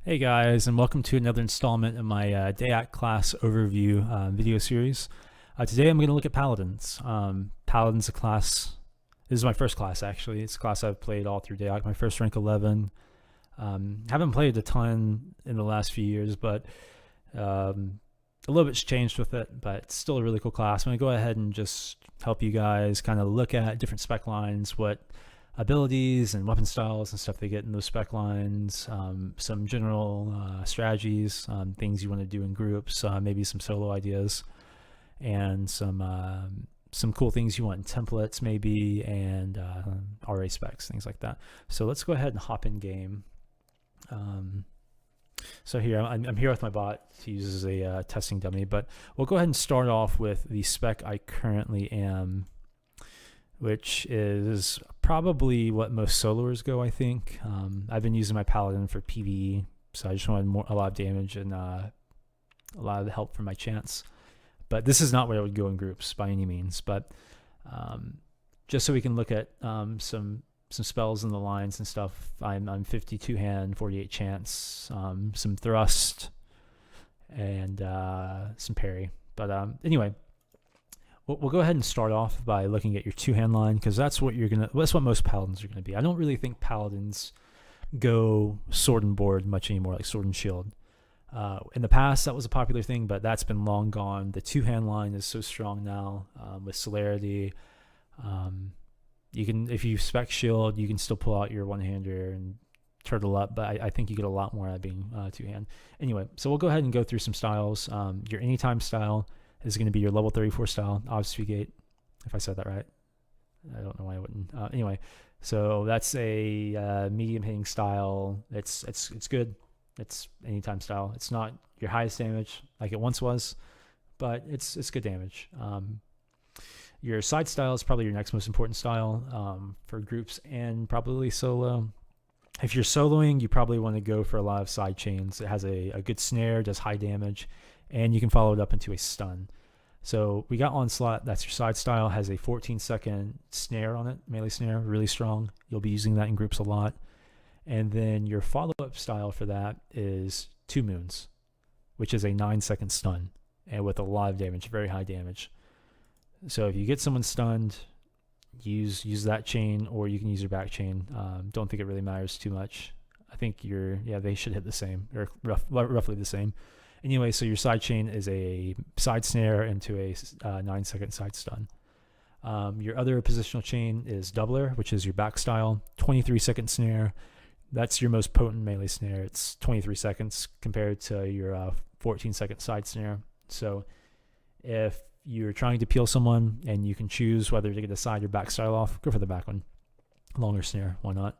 Hey guys, and welcome to another installment of my DAoC class overview video series. Today I'm going to look at Paladins. Paladin's a class. This is my first class actually. It's a class I've played all through DAoC. My first rank 11. Haven't played a ton in the last few years, but a little bit's changed with it. But it's still a really cool class. I'm going to go ahead and just help you guys kind of look at different spec lines, what abilities and weapon styles and stuff they get in those spec lines, some general strategies, things you want to do in groups, maybe some solo ideas, and some cool things you want in templates maybe, and RA specs, things like that. So let's go ahead and hop in game. So here I'm here with my bot. He uses a testing dummy, but we'll go ahead and start off with the spec I currently am, which is probably what most soloers go, I think. I've been using my Paladin for PvE, so I just wanted a lot of damage and a lot of help from my Chants. But this is not where I would go in groups by any means. But just so we can look at some spells in the lines and stuff, I'm 52 hand, 48 Chants, some thrust, and some parry. But anyway. We'll go ahead and start off by looking at your two-hand line, because that's what most paladins are gonna be. I don't really think paladins go sword and board much anymore, like sword and shield. In the past, that was a popular thing, but that's been long gone. The two-hand line is so strong now with celerity. You can, if you spec shield, you can still pull out your one-hander and turtle up, but I think you get a lot more out of being two-hand. Anyway, so we'll go ahead and go through some styles. Your anytime style is going to be your level 34 style, obfuscate, if I said that right. I don't know why I wouldn't. Anyway, so that's a medium hitting style. It's good. It's anytime style. It's not your highest damage like it once was, but it's good damage. Your side style is probably your next most important style for groups and probably solo. If you're soloing, you probably want to go for a lot of side chains. It has a good snare, does high damage, and you can follow it up into a stun. So we got Onslaught, that's your side style, has a 14-second snare on it, melee snare, really strong. You'll be using that in groups a lot. And then your follow-up style for that is Two Moons, which is a 9-second stun, and with a lot of damage, very high damage. So if you get someone stunned, use that chain, or you can use your back chain. Don't think it really matters too much. I think they should hit the same, or roughly the same. Anyway, so your side chain is a side snare into a 9-second side stun. Your other positional chain is Doubler, which is your back style, 23-second snare. That's your most potent melee snare. It's 23 seconds compared to your 14-second side snare. So if you're trying to peel someone and you can choose whether to get the side or back style off, go for the back one. Longer snare, why not?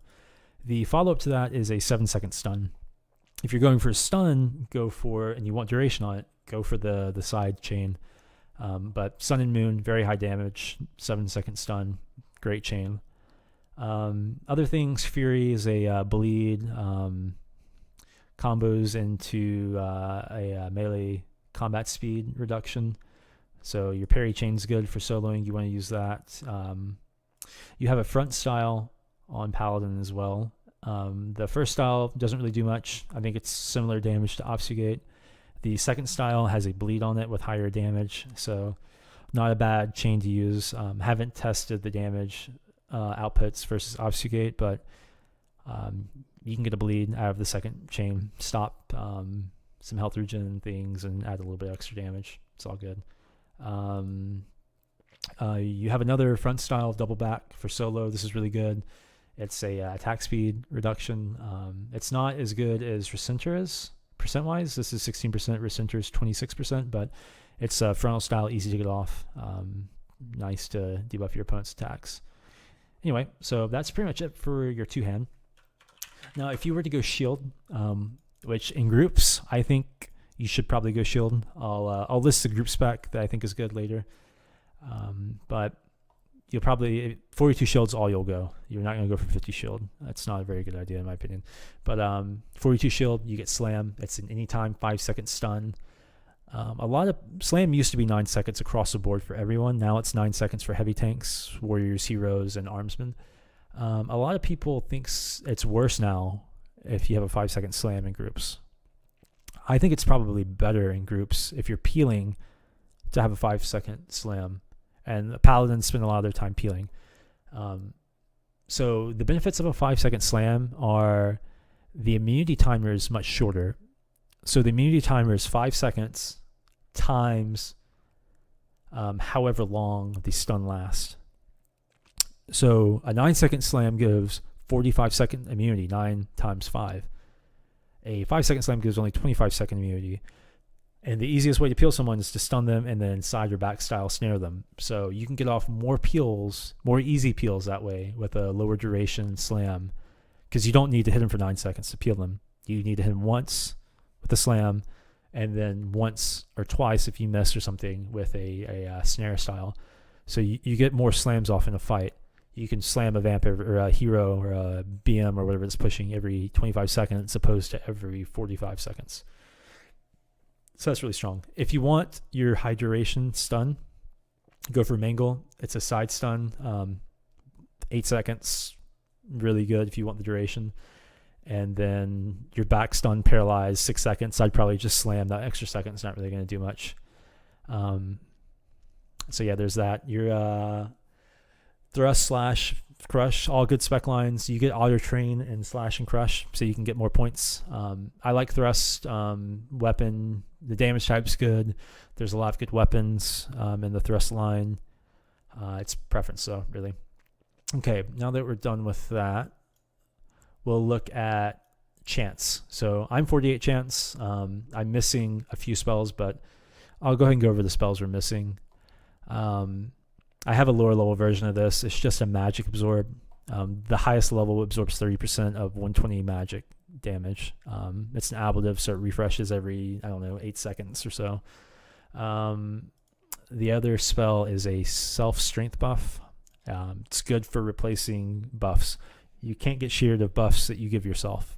The follow-up to that is a 7-second stun. If you're going for a stun, and you want duration on it, go for the side chain. But Sun and Moon, very high damage, 7-second stun, great chain. Other things, Fury is a bleed, combos into a melee combat speed reduction. So your parry chain is good for soloing. You want to use that. You have a front style on Paladin as well. The first style doesn't really do much. I think it's similar damage to obfuscate. The second style has a bleed on it with higher damage, so not a bad chain to use. Haven't tested the damage outputs versus obfuscate, but you can get a bleed out of the second chain, stop some health regen and things, and add a little bit extra damage. It's all good. You have another front style, double back for solo. This is really good. It's a attack speed reduction. It's not as good as Recenter is, percent-wise. This is 16%, Recenter is 26%, but it's frontal style, easy to get off. Nice to debuff your opponent's attacks. Anyway, so that's pretty much it for your two-hand. Now, if you were to go shield, which in groups, I think you should probably go shield. I'll list the group spec that I think is good later. But you'll probably 42 shield's all you'll go. You're not going to go for 50 shield. That's not a very good idea in my opinion. But 42 shield, you get slam. It's an anytime 5-second stun. A lot of slam used to be 9 seconds across the board for everyone. Now it's 9 seconds for heavy tanks, warriors, heroes, and armsmen. A lot of people think it's worse now if you have a 5-second slam in groups. I think it's probably better in groups if you're peeling to have a 5-second slam, and the paladins spend a lot of their time peeling. So the benefits of a 5-second slam are the immunity timer is much shorter. So the immunity timer is 5 seconds times however long the stun lasts. So a 9-second slam gives 45-second immunity, 9 times 5. A 5-second slam gives only 25-second immunity. And the easiest way to peel someone is to stun them and then side or back style snare them. So you can get off more peels, more easy peels that way with a lower duration slam, because you don't need to hit them for 9 seconds to peel them. You need to hit them once with a slam, and then once or twice if you miss or something with a snare style. So you get more slams off in a fight. You can slam a vamp or a hero or a BM or whatever it's pushing every 25 seconds, opposed to every 45 seconds. So that's really strong. If you want your high duration stun, go for Mangle. It's a side stun, 8 seconds, really good if you want the duration. And then your back stun paralyzed 6 seconds. I'd probably just slam that extra second. It's not really going to do much. So yeah, there's that. Your thrust, slash, crush, all good spec lines. You get auto train and slash and crush, so you can get more points. I like thrust. Weapon, the damage type's good. There's a lot of good weapons in the thrust line. It's preference though, really. Okay, now that we're done with that, we'll look at Chants. So I'm 48 Chants. I'm missing a few spells, but I'll go ahead and go over the spells we're missing. I have a lower level version of this. It's just a magic absorb. The highest level absorbs 30% of 120 magic damage. It's an ablative, so it refreshes every, 8 seconds or so. The other spell is a self-strength buff. It's good for replacing buffs. You can't get sheared of buffs that you give yourself.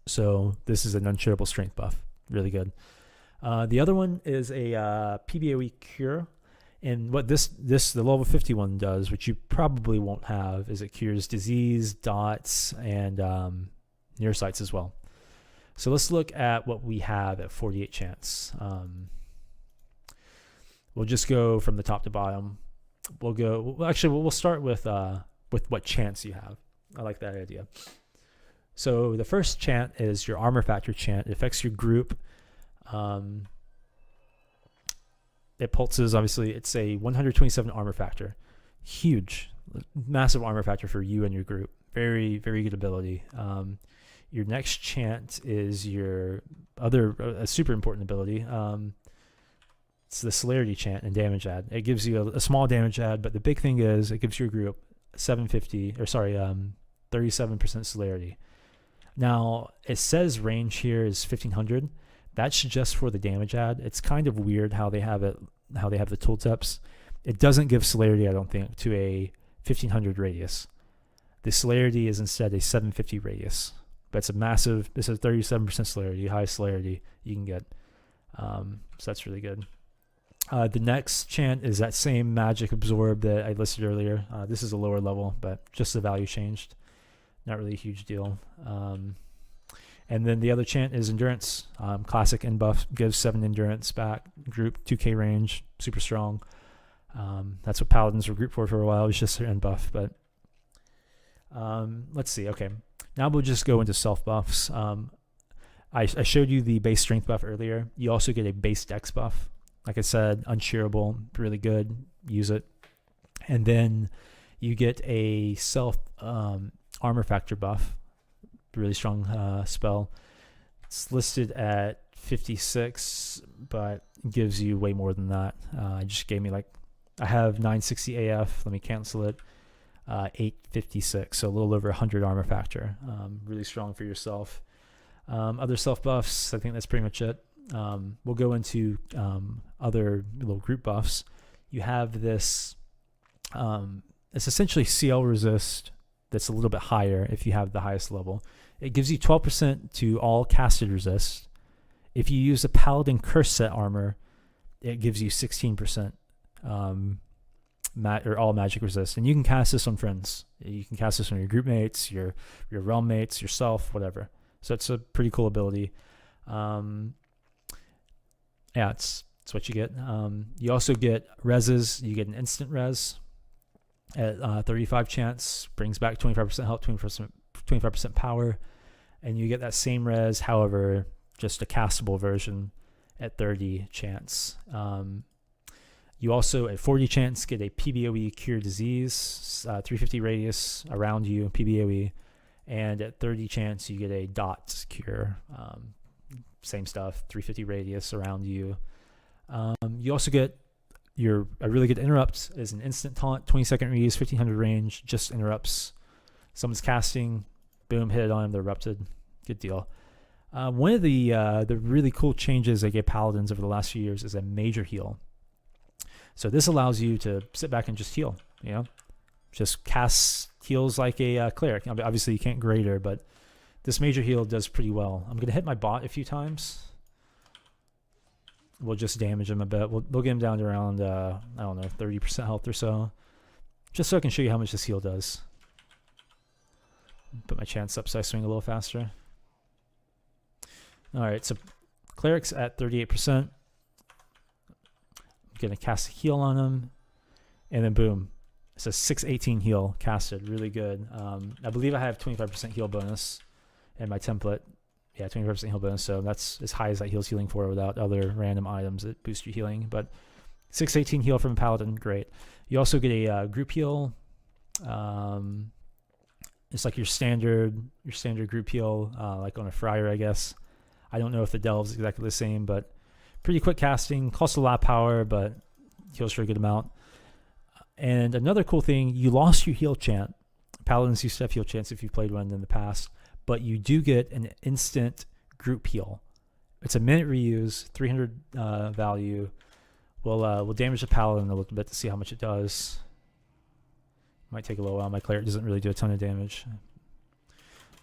So this is an unshareable strength buff. Really good. The other one is a PBOE cure. And what the level 51 does, which you probably won't have, is it cures disease, dots, and nearsights as well. So let's look at what we have at 48 Chants. We'll just go from the top to bottom. We'll start with what chants you have. I like that idea. So the first chant is your armor factor chant. It affects your group. It pulses, obviously. It's a 127 armor factor. Huge, massive armor factor for you and your group. Very, very good ability. Your next chant is your a super important ability. It's the celerity chant and damage add. It gives you a small damage add, but the big thing is it gives your group 37% celerity. Now, it says range here is 1500. That's just for the damage add. It's kind of weird how they have the tooltips. It doesn't give celerity, I don't think, to a 1500 radius. The celerity is instead a 750 radius. But it's a 37% celerity, highest celerity you can get. So that's really good. The next chant is that same magic absorb that I listed earlier. This is a lower level, but just the value changed. Not really a huge deal. And then the other chant is endurance. Classic end buff, gives 7 endurance back. Group 2k range, super strong. That's what paladins were grouped for a while. It was just their end buff. But let's see. Okay, now we'll just go into self buffs. I showed you the base strength buff earlier. You also get a base dex buff. Like I said, unshareable, really good. Use it. And then you get a self armor factor buff. Really strong spell. It's listed at 56, but gives you way more than that. It just gave me I have 960 AF. Let me cancel it. 856, so a little over 100 armor factor. Really strong for yourself. Other self buffs, I think that's pretty much it. We'll go into other little group buffs. You have this, it's essentially CL resist that's a little bit higher if you have the highest level. It gives you 12% to all casted resist. If you use a Paladin curse set armor, it gives you 16% or all magic resist, and you can cast this on friends. You can cast this on your group mates, your realm mates, yourself, whatever. So it's a pretty cool ability. Yeah, it's what you get. You also get reses. You get an instant res at 35 chance, brings back 25% health, 25% power, and you get that same res, however, just a castable version at 30 chance. You also, at 40 chance, get a PBOE Cure Disease, 350 radius around you, PBOE, and at 30 chance, you get a Dot Cure. Same stuff, 350 radius around you. You also get a really good interrupt is an instant taunt, 20-second reuse, 1500 range, just interrupts. Someone's casting, boom, hit it on him, they're erupted. Good deal. One of the really cool changes they gave Paladins over the last few years is a major heal. So this allows you to sit back and just heal, just cast heals like a cleric. Obviously you can't greater, but this major heal does pretty well. I'm going to hit my bot a few times. We'll just damage him a bit. We'll get him down to around, 30% health or so. Just so I can show you how much this heal does. Put my chance up so I swing a little faster. Alright, so cleric's at 38%. I'm going to cast a heal on him. And then boom. It's a 618 heal casted. Really good. I believe I have 25% heal bonus in my template. Yeah, 25% heal bonus, so that's as high as that heals healing for without other random items that boost your healing. But 618 heal from a Paladin, great. You also get a group heal. It's like your standard group heal, like on a Friar, I guess. I don't know if the Delve's exactly the same, but pretty quick casting, costs a lot of power, but heals for a good amount. And another cool thing, you lost your heal chant. Paladins used to have heal chants if you've played one in the past. But you do get an instant group heal. It's a minute reuse, 300 value. We'll damage the Paladin a little bit to see how much it does. Might take a little while. My cleric doesn't really do a ton of damage.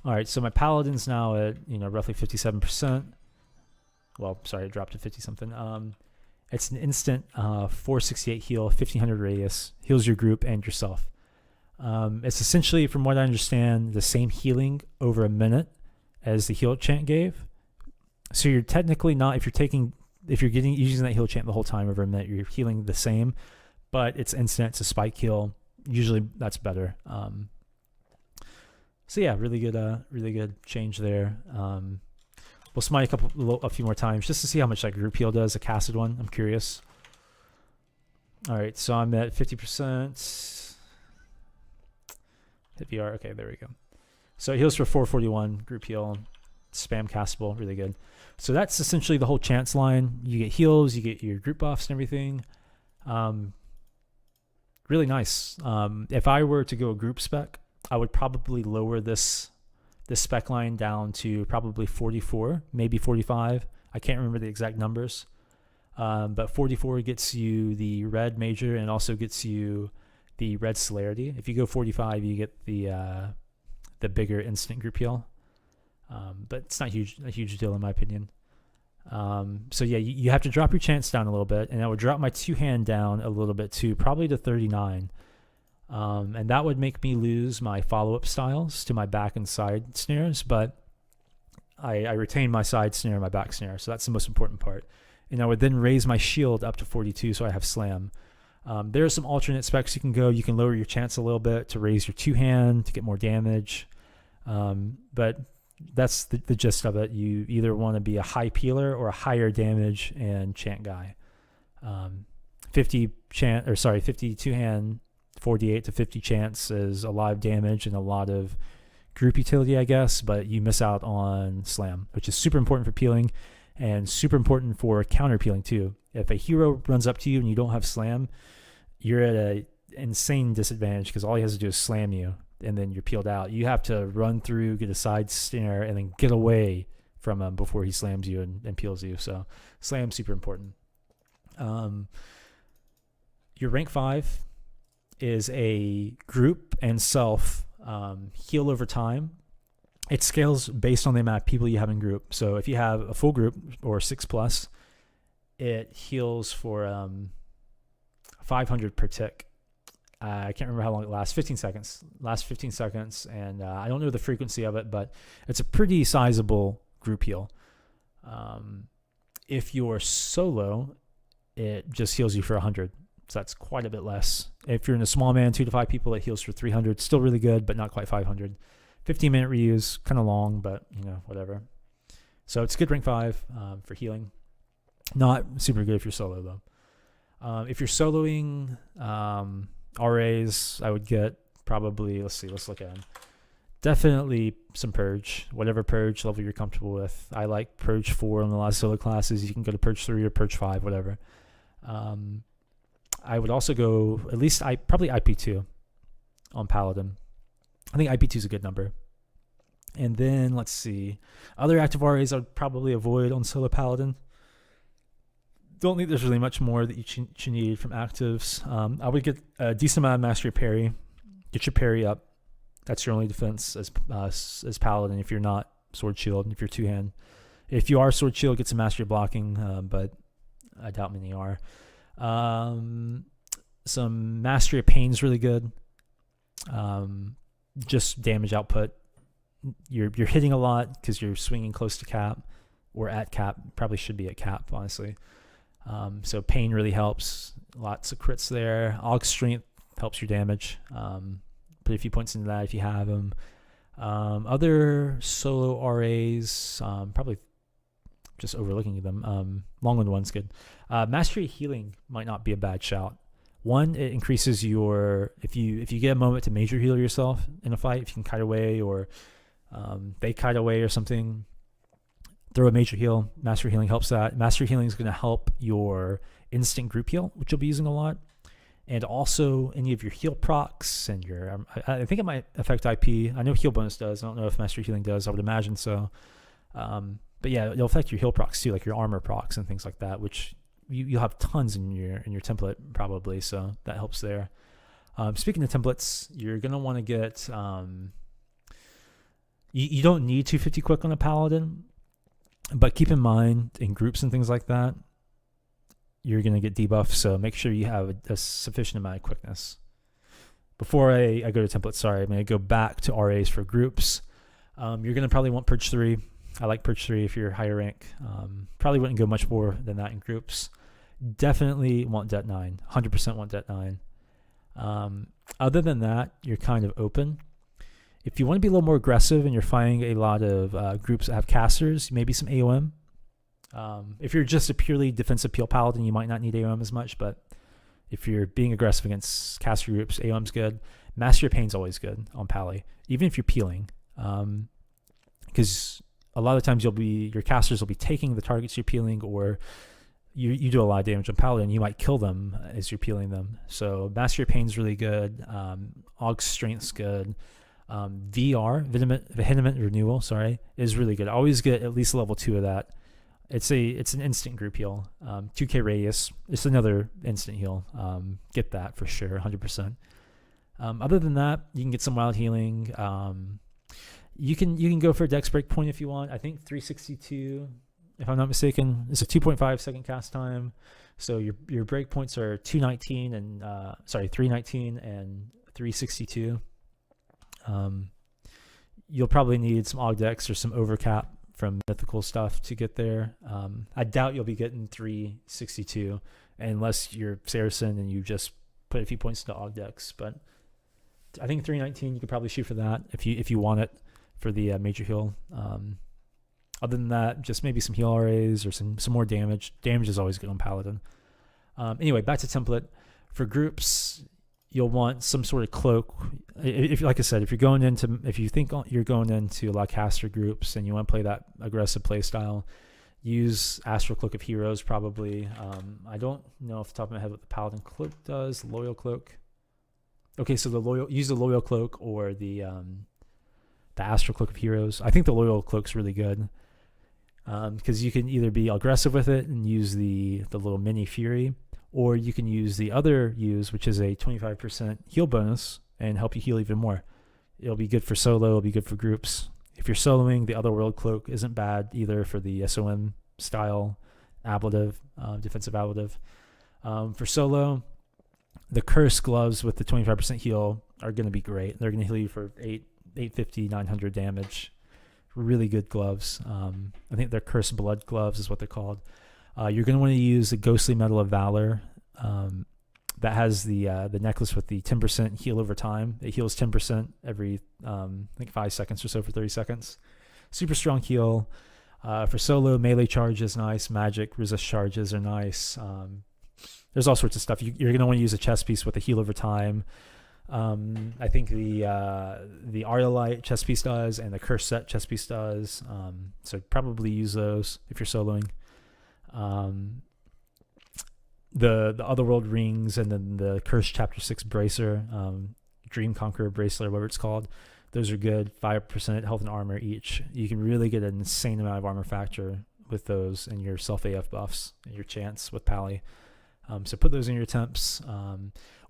All right, so my Paladin's now at roughly 57%. Well, sorry, it dropped to 50 something. It's an instant 468 heal, 1500 radius, heals your group and yourself. It's essentially, from what I understand, the same healing over a minute as the heal chant gave. So you're technically not, if you're using that heal chant the whole time over a minute, you're healing the same, but it's instant, it's a spike heal. Usually that's better. So yeah, really good change there. We'll smite a few more times just to see how much that group heal does, a casted one. I'm curious. All right, so I'm at 50%. Hit VR. Okay, there we go. So it heals for 441 group heal, spam castable, really good. So that's essentially the whole chance line. You get heals, you get your group buffs and everything. Really nice. If I were to go a group spec, I would probably lower this spec line down to probably 44, maybe 45. I can't remember the exact numbers. But 44 gets you the red major and also gets you the red celerity. If you go 45, you get the bigger instant group heal. But it's not a huge deal in my opinion. So yeah, you have to drop your chance down a little bit, and I would drop my two-hand down a little bit too, probably to 39. And that would make me lose my follow-up styles to my back and side snares, but I retain my side snare and my back snare, so that's the most important part. And I would then raise my shield up to 42, so I have slam. There are some alternate specs you can go. You can lower your chance a little bit to raise your two-hand to get more damage. But that's the gist of it. You either want to be a high peeler or a higher damage and chant guy. 50 two-hand, 48 to 50 chance is a lot of damage and a lot of group utility, I guess, but you miss out on slam, which is super important for peeling and super important for counter peeling too. If a hero runs up to you and you don't have slam, you're at an insane disadvantage because all he has to do is slam you and then you're peeled out. You have to run through, get a side snare, and then get away from him before he slams you and peels you. So slam's super important. Your rank 5 is a group and self heal over time. It scales based on the amount of people you have in group. So if you have a full group or 6+, it heals for 500 per tick. I can't remember how long it lasts. 15 seconds. Last 15 seconds, and I don't know the frequency of it, but it's a pretty sizable group heal. If you're solo, it just heals you for 100. So that's quite a bit less. If you're in a small man, 2 to 5 people, it heals for 300. Still really good, but not quite 500. 15-minute reuse, kind of long, but whatever. So it's good rank 5 for healing. Not super good if you're solo though. If you're soloing RAs, I would get probably, let's look at them. Definitely some Purge, whatever Purge level you're comfortable with. I like Purge 4 on a lot of solo classes. You can go to Purge 3 or Purge 5, whatever. I would also go at least probably IP2 on Paladin. I think IP2 is a good number. And then let's see. Other active RAs I would probably avoid on solo Paladin. Don't think there's really much more that you need from actives. I would get a decent amount of mastery parry. Get your parry up. That's your only defense as Paladin if you're not sword shield, if you're two-hand. If you are sword shield, get some mastery blocking, but I doubt many are. Some mastery of pain is really good. Just damage output. You're hitting a lot because you're swinging close to cap or at cap. Probably should be at cap, honestly. So pain really helps. Lots of crits there. AUG strength helps your damage. Put a few points into that if you have them. Other solo RAs, probably just overlooking them. Longwind one's good. Mastery healing might not be a bad shout. One, it increases your if you get a moment to major heal yourself in a fight, if you can kite away or they kite away or something, throw a major heal. Mastery healing helps that. Mastery healing is going to help your instant group heal, which you'll be using a lot. And also any of your heal procs and your, I think it might affect IP. I know heal bonus does. I don't know if mastery healing does. I would imagine so. But yeah, it'll affect your heal procs too, like your armor procs and things like that, which you'll have tons in your template probably. So that helps there. Speaking of templates, you're going to want to get, you don't need 250 quick on a paladin, but keep in mind in groups and things like that, you're going to get debuffed, so make sure you have a sufficient amount of quickness. Before I go to templates, sorry, I'm going to go back to RAs for groups. You're going to probably want Purge 3. I like Purge 3 if you're higher rank. Probably wouldn't go much more than that in groups. Definitely want Det 9. 100% want Det 9. Other than that, you're kind of open. If you want to be a little more aggressive and you're finding a lot of groups that have casters, maybe some AOM. If you're just a purely defensive peel paladin, you might not need AOM as much, but if you're being aggressive against caster groups, AOM's good. Master of Pain's always good on Pally, even if you're peeling, because a lot of times your casters will be taking the targets you're peeling, or you do a lot of damage on Paladin, you might kill them as you're peeling them. So Master of Pain's really good. AUG Strength's good. Vehement Renewal, is really good. Always get at least level 2 of that. It's an instant group heal. 2k radius. It's another instant heal. Get that for sure, 100%. Other than that, you can get some wild healing. You can go for a dex break point if you want. I think 362, if I'm not mistaken. It's a 2.5 second cast time. So your break points are 319 and 362. You'll probably need some Ogdex or some overcap from mythical stuff to get there. I doubt you'll be getting 362 unless you're Saracen and you just put a few points into Ogdex. But I think 319 you could probably shoot for that if you want it for the major heal. Other than that, just maybe some heal RAs or some more damage. Damage is always good on Paladin. Anyway, back to template. For groups, you'll want some sort of cloak. If like I said, if you think you're going into a lot of caster groups and you want to play that aggressive play style, use Astral Cloak of Heroes probably. I don't know off the top of my head what the Paladin Cloak does. Loyal Cloak. Okay, so use the Loyal Cloak or the Astral Cloak of Heroes. I think the Loyal Cloak's really good because you can either be aggressive with it and use the little mini Fury, or you can use the other use, which is a 25% heal bonus, and help you heal even more. It'll be good for solo, it'll be good for groups. If you're soloing, the Otherworld Cloak isn't bad either for the SOM style ablative, defensive ablative. For solo, The curse gloves with the 25% heal are going to be great. They're going to heal you for 850, 900 damage. Really good gloves. I think they're cursed blood gloves is what they're called. You're going to want to use the Ghostly Medal of Valor. That has the necklace with the 10% heal over time. It heals 10% every I think 5 seconds or so for 30 seconds. Super strong heal. For solo, melee charge is nice. Magic resist charges are nice. There's all sorts of stuff. You're going to want to use a chest piece with a heal over time. I think the Arylite chest piece does, and the Curse Set chest piece does. So probably use those if you're soloing. The Otherworld rings, and then the Curse Chapter 6 bracer, Dream Conqueror bracelet, or whatever it's called. Those are good. 5% health and armor each. You can really get an insane amount of armor factor with those and your self AF buffs and your chants with Pally. So put those in your temps.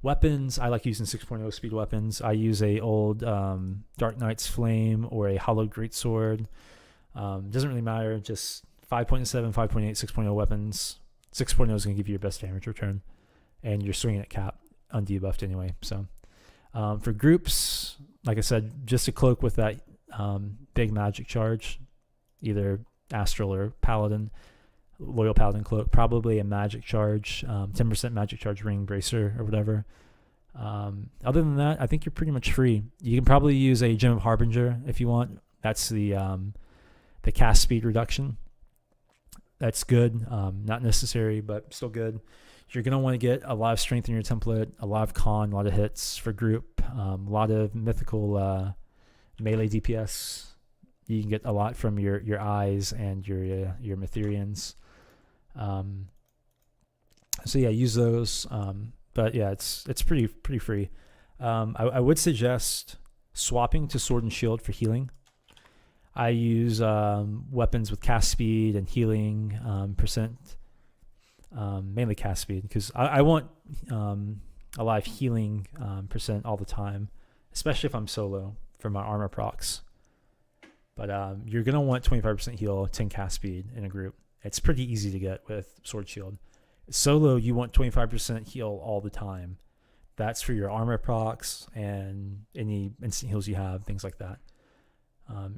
Weapons, I like using 6.0 speed weapons. I use a old Dark Knight's Flame or a Hollowed Greatsword. Doesn't really matter. Just 5.7, 5.8, 6.0 weapons. 6.0 is going to give you your best damage return, and you're swinging at cap undebuffed anyway. So for groups, like I said, just a cloak with that big magic charge, either Astral or Paladin, Loyal Paladin cloak, probably a magic charge, 10% magic charge ring bracer or whatever. Other than that, I think you're pretty much free. You can probably use a Gem of Harbinger if you want. That's the cast speed reduction. That's good. Not necessary, but still good. You're going to want to get a lot of strength in your template, a lot of con, a lot of hits for group, a lot of mythical melee DPS. You can get a lot from your eyes and your Mytherians. So yeah, use those. But yeah, it's pretty free. I would suggest swapping to Sword and Shield for healing. I use weapons with cast speed and healing percent, mainly cast speed, because I want a lot of healing percent all the time, especially if I'm solo for my armor procs. But you're going to want 25% heal, 10 cast speed in a group. It's pretty easy to get with Sword Shield. Solo, you want 25% heal all the time. That's for your armor procs and any instant heals you have, things like that.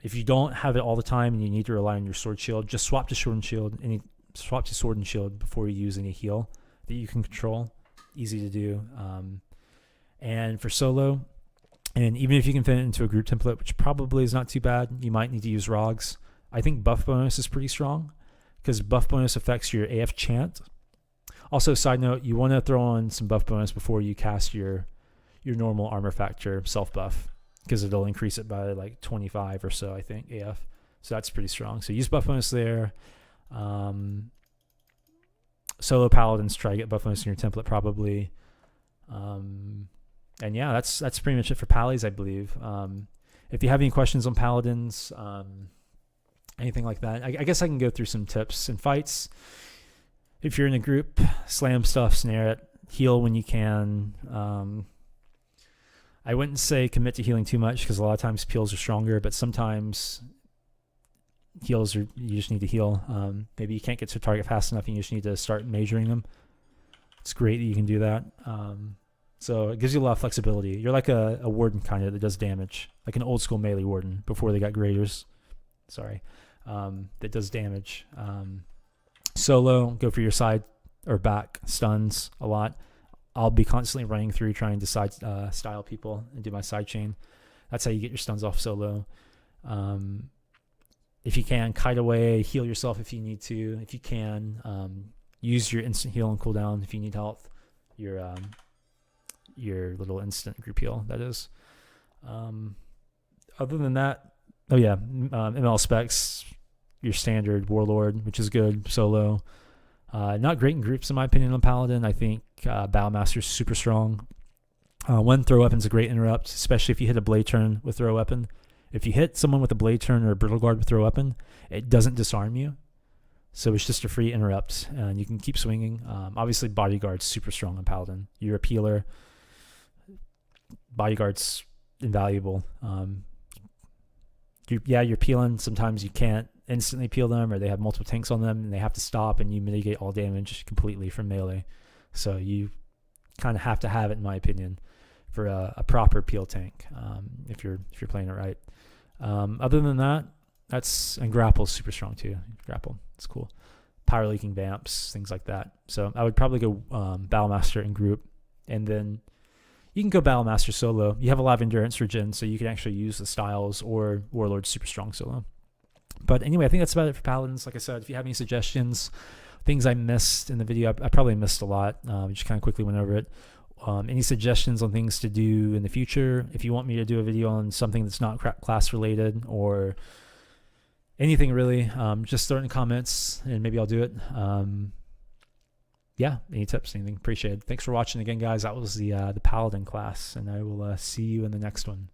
If you don't have it all the time and you need to rely on your Sword Shield, just swap to Sword and Shield. Swap to Sword and Shield before you use any heal that you can control. Easy to do. And for solo, and even if you can fit it into a group template, which probably is not too bad, you might need to use Rogs. I think buff bonus is pretty strong because buff bonus affects your AF chant. Also, side note, you want to throw on some buff bonus before you cast your normal armor factor self buff, because it'll increase it by like 25 or so, I think, AF. So that's pretty strong. So use buff bonus there. Solo Paladins, try to get buff bonus in your template probably. And yeah, that's pretty much it for Pallies, I believe. If you have any questions on Paladins, anything like that, I guess I can go through some tips in fights. If you're in a group, slam stuff, snare it, heal when you can. I wouldn't say commit to healing too much because a lot of times peels are stronger, but sometimes heals you just need to heal. Maybe you can't get to a target fast enough and you just need to start majoring them. It's great that you can do that. So it gives you a lot of flexibility. You're like a warden kind of that does damage, like an old school melee warden before they got graders. Sorry, that does damage. Solo, go for your side or back stuns a lot. I'll be constantly running through trying to style people and do my side chain. That's how you get your stuns off solo. If you can, kite away, heal yourself if you need to. If you can, use your instant heal and cooldown if you need health. Your little instant group heal, that is. Other than that, ML specs, your standard Warlord, which is good, solo. Not great in groups, in my opinion, on Paladin. I think Battlemaster's super strong. One throw weapon's a great interrupt, especially if you hit a blade turn with throw weapon. If you hit someone with a blade turn or a brittle guard with throw weapon, it doesn't disarm you. So it's just a free interrupt, and you can keep swinging. Obviously, Bodyguard's super strong on Paladin. You're a peeler. Bodyguard's invaluable. You're peeling. Sometimes you can't instantly peel them, or they have multiple tanks on them and they have to stop, and you mitigate all damage completely from melee. So you kind of have to have it, in my opinion, for a proper peel tank, if you're playing it right. Other than that, and grapple's super strong too. Grapple, it's cool. Power leaking vamps, things like that. So I would probably go Battlemaster in group, and then you can go Battlemaster solo. You have a lot of endurance regen, so you can actually use the styles or Warlord super strong solo. But anyway, I think that's about it for Paladins. Like I said, if you have any suggestions, things I missed in the video, I probably missed a lot. Just kind of quickly went over it. Any suggestions on things to do in the future? If you want me to do a video on something that's not class related or anything really, just throw it in the comments and maybe I'll do it. Yeah, any tips, anything, appreciate it. Thanks for watching again, guys. That was the Paladin class, and I will see you in the next one.